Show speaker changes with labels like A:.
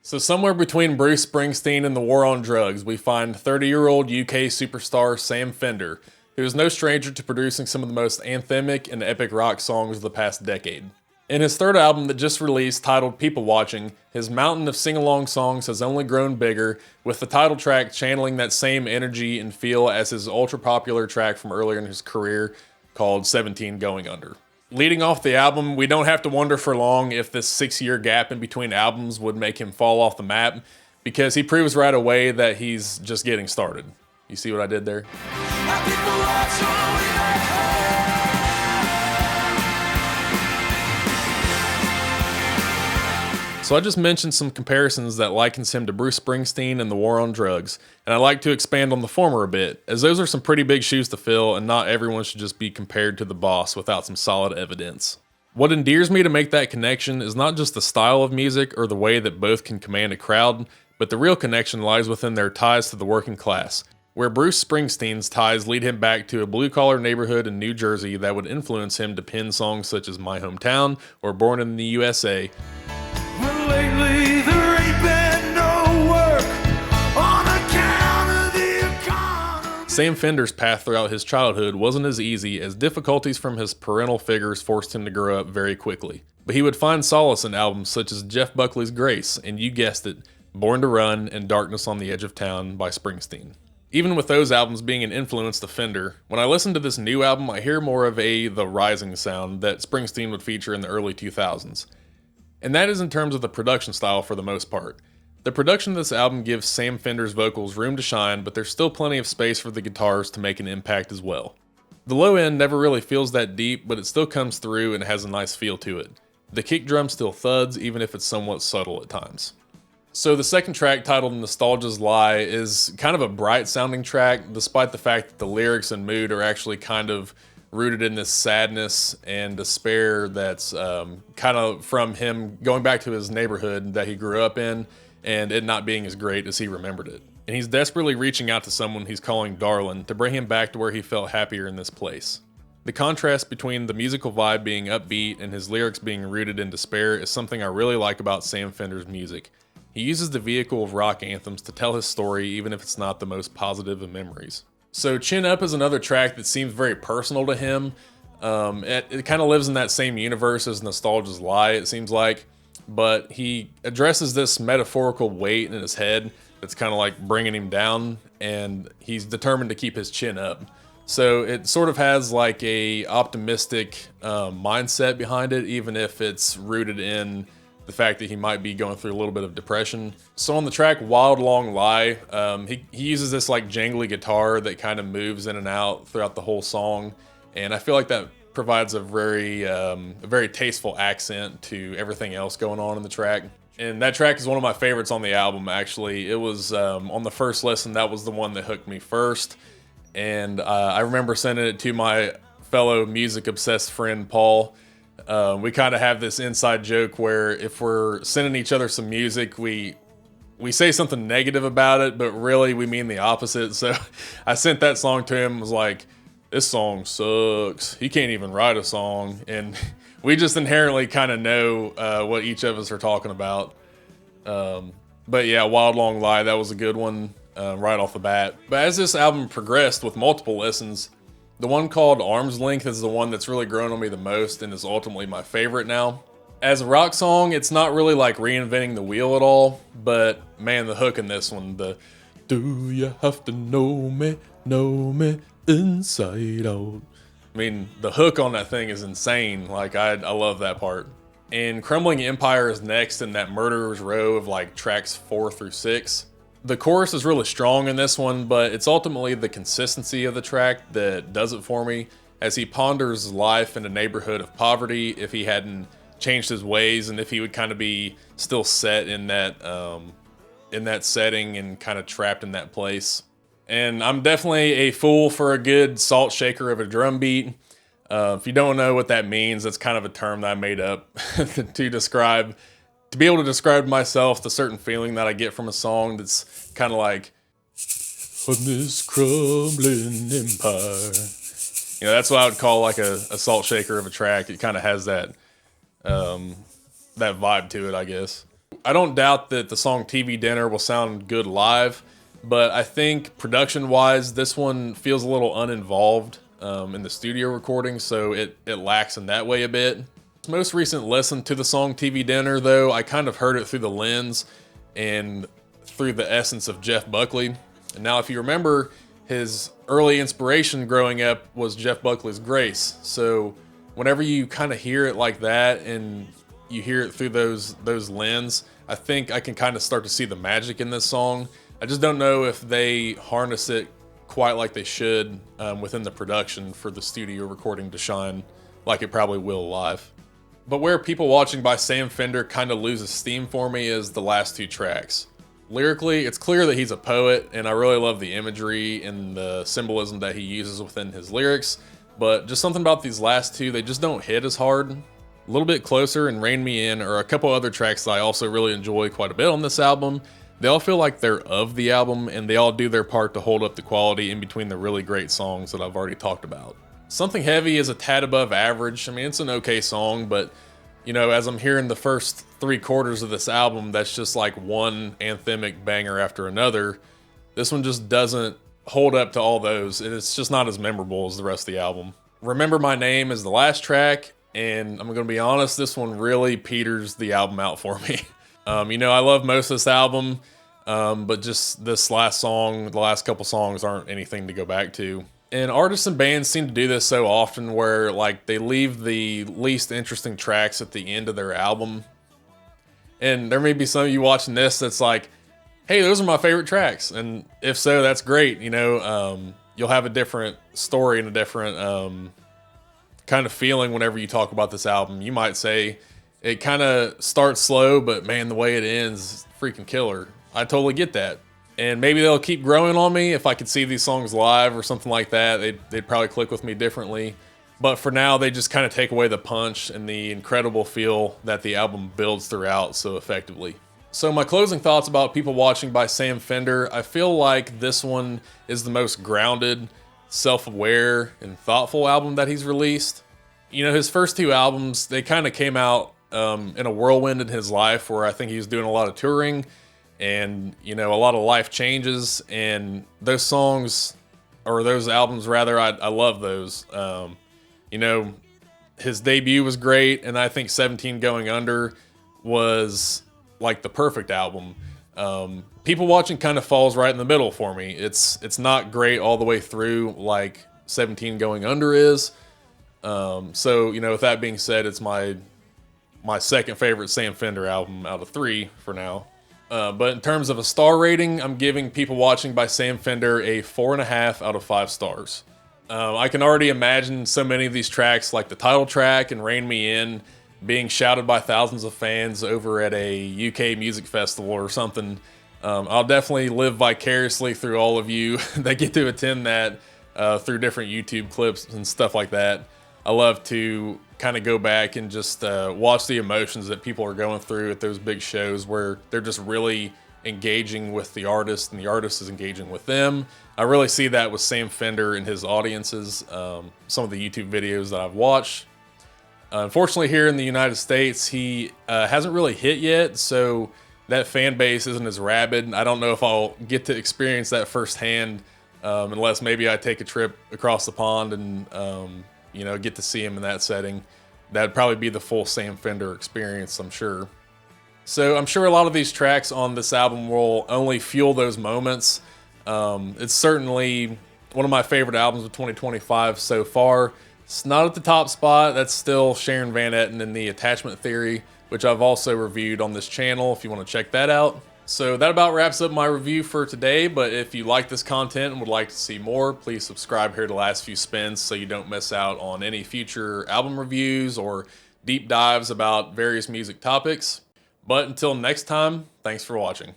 A: So somewhere between Bruce Springsteen and the war on drugs, we find 30-year-old UK superstar Sam Fender, who is no stranger to producing some of the most anthemic and epic rock songs of the past decade. In his third album that just released, titled People Watching, his mountain of sing-along songs has only grown bigger, with the title track channeling that same energy and feel as his ultra-popular track from earlier in his career called 17 Going Under. Leading off the album, we don't have to wonder for long if this 6-year gap in between albums would make him fall off the map, because he proves right away that he's just getting started. You see what I did there? So I just mentioned some comparisons that likens him to Bruce Springsteen and the war on drugs, and I'd like to expand on the former a bit, as those are some pretty big shoes to fill, and not everyone should just be compared to the boss without some solid evidence. What endears me to make that connection is not just the style of music or the way that both can command a crowd, but the real connection lies within their ties to the working class, where Bruce Springsteen's ties lead him back to a blue-collar neighborhood in New Jersey that would influence him to pen songs such as My Hometown or Born in the USA.
B: Well, lately there ain't been no work on account of the economy.
A: Sam Fender's path throughout his childhood wasn't as easy, as difficulties from his parental figures forced him to grow up very quickly. But he would find solace in albums such as Jeff Buckley's Grace, and you guessed it, Born to Run and Darkness on the Edge of Town by Springsteen. Even with those albums being an influence to Fender, when I listen to this new album, I hear more of the rising sound that Springsteen would feature in the early 2000s. And that is in terms of the production style for the most part. The production of this album gives Sam Fender's vocals room to shine, but there's still plenty of space for the guitars to make an impact as well. The low end never really feels that deep, but it still comes through and has a nice feel to it. The kick drum still thuds, even if it's somewhat subtle at times. So the second track, titled Nostalgia's Lie, is kind of a bright sounding track, despite the fact that the lyrics and mood are actually kind of rooted in this sadness and despair that's kind of from him going back to his neighborhood that he grew up in and it not being as great as he remembered it. And he's desperately reaching out to someone he's calling darling to bring him back to where he felt happier in this place. The contrast between the musical vibe being upbeat and his lyrics being rooted in despair is something I really like about Sam Fender's music. He uses the vehicle of rock anthems to tell his story, even if it's not the most positive of memories. So Chin Up is another track that seems very personal to him. It kind of lives in that same universe as Nostalgia's Lie, it seems like, but he addresses this metaphorical weight in his head that's kind of like bringing him down, and he's determined to keep his chin up. So it sort of has like a optimistic mindset behind it, even if it's rooted in the fact that he might be going through a little bit of depression. So on the track Wild Long Lie, he uses this like jangly guitar that kind of moves in and out throughout the whole song, and I feel like that provides a very tasteful accent to everything else going on in the track. And that track is one of my favorites on the album, actually. It was on the first listen, that was the one that hooked me first, and I remember sending it to my fellow music-obsessed friend Paul. We kind of have this inside joke where if we're sending each other some music, we say something negative about it, but really we mean the opposite. So I sent that song to him, was like, this song sucks. He can't even write a song. And we just inherently kind of know what each of us are talking about. But yeah, Wild Long Lie, that was a good one right off the bat. But as this album progressed with multiple listens, the one called Arm's Length is the one that's really grown on me the most and is ultimately my favorite now. As a rock song, it's not really like reinventing the wheel at all, but man, the hook in this one, the do you have to know me inside out. I mean, the hook on that thing is insane. Like, I love that part. And Crumbling Empire is next in that murderer's row of like tracks 4 through 6. The chorus is really strong in this one, but it's ultimately the consistency of the track that does it for me, as he ponders life in a neighborhood of poverty, if he hadn't changed his ways, and if he would kind of be still set in that setting and kind of trapped in that place. And I'm definitely a fool for a good salt shaker of a drum beat. If you don't know what that means, that's kind of a term that I made up to be able to describe myself, the certain feeling that I get from a song that's kind of like, on this crumbling empire. You know, that's what I would call like a salt shaker of a track. It kind of has that vibe to it, I guess. I don't doubt that the song TV Dinner will sound good live, but I think production-wise, this one feels a little uninvolved in the studio recording, so it lacks in that way a bit. Most recent listen to the song TV Dinner, though, I kind of heard it through the lens and through the essence of Jeff Buckley. And now, if you remember, his early inspiration growing up was Jeff Buckley's Grace. So whenever you kind of hear it like that and you hear it through those lens, I think I can kind of start to see the magic in this song. I just don't know if they harness it quite like they should within the production for the studio recording to shine like it probably will live. But where People Watching by Sam Fender kind of loses steam for me is the last two tracks. Lyrically, it's clear that he's a poet, and I really love the imagery and the symbolism that he uses within his lyrics, but just something about these last two, they just don't hit as hard. A little bit Closer and Rein Me In are a couple other tracks that I also really enjoy quite a bit on this album. They all feel like they're of the album, and they all do their part to hold up the quality in between the really great songs that I've already talked about. Somethin Heavy is a tad above average. I mean, it's an okay song, but you know, as I'm hearing the first 3/4 of this album, that's just like one anthemic banger after another. This one just doesn't hold up to all those, and it's just not as memorable as the rest of the album. Remember My Name is the last track, and I'm gonna be honest, this one really peters the album out for me. You know, I love most of this album, but just this last song, the last couple songs aren't anything to go back to. And artists and bands seem to do this so often where like they leave the least interesting tracks at the end of their album. And there may be some of you watching this that's like, hey, those are my favorite tracks. And if so, that's great. You know, you'll have a different story and a different kind of feeling whenever you talk about this album. You might say it kind of starts slow, but man, the way it ends is freaking killer. I totally get that. And maybe they'll keep growing on me if I could see these songs live or something like that. They'd probably click with me differently. But for now, they just kind of take away the punch and the incredible feel that the album builds throughout so effectively. So my closing thoughts about People Watching by Sam Fender, I feel like this one is the most grounded, self-aware, and thoughtful album that he's released. You know, his first two albums, they kind of came out in a whirlwind in his life where I think he was doing a lot of touring and, you know, a lot of life changes, and those songs, or those albums rather, I love those. You know, his debut was great, and I think 17 Going Under was like the perfect album. People Watching kind of falls right in the middle for me. It's not great all the way through like 17 Going Under is. So, you know, with that being said, it's my second favorite Sam Fender album out of 3 for now. But in terms of a star rating, I'm giving People Watching by Sam Fender a 4.5 out of 5 stars. I can already imagine so many of these tracks, like the title track and Rein Me In, being shouted by thousands of fans over at a UK music festival or something. I'll definitely live vicariously through all of you that get to attend that through different YouTube clips and stuff like that. I love to kind of go back and just watch the emotions that people are going through at those big shows where they're just really engaging with the artist and the artist is engaging with them. I really see that with Sam Fender and his audiences, some of the YouTube videos that I've watched. Unfortunately, here in the United States, he hasn't really hit yet, so that fan base isn't as rabid. I don't know if I'll get to experience that firsthand unless maybe I take a trip across the pond and you know, get to see him in that setting. That'd probably be the full Sam Fender experience, I'm sure. So I'm sure a lot of these tracks on this album will only fuel those moments. It's certainly one of my favorite albums of 2025 so far. It's not at the top spot. That's still Sharon Van Etten and the Attachment Theory, which I've also reviewed on this channel if you want to check that out. So that about wraps up my review for today, but if you like this content and would like to see more, please subscribe here to Last Few Spins so you don't miss out on any future album reviews or deep dives about various music topics. But until next time, thanks for watching.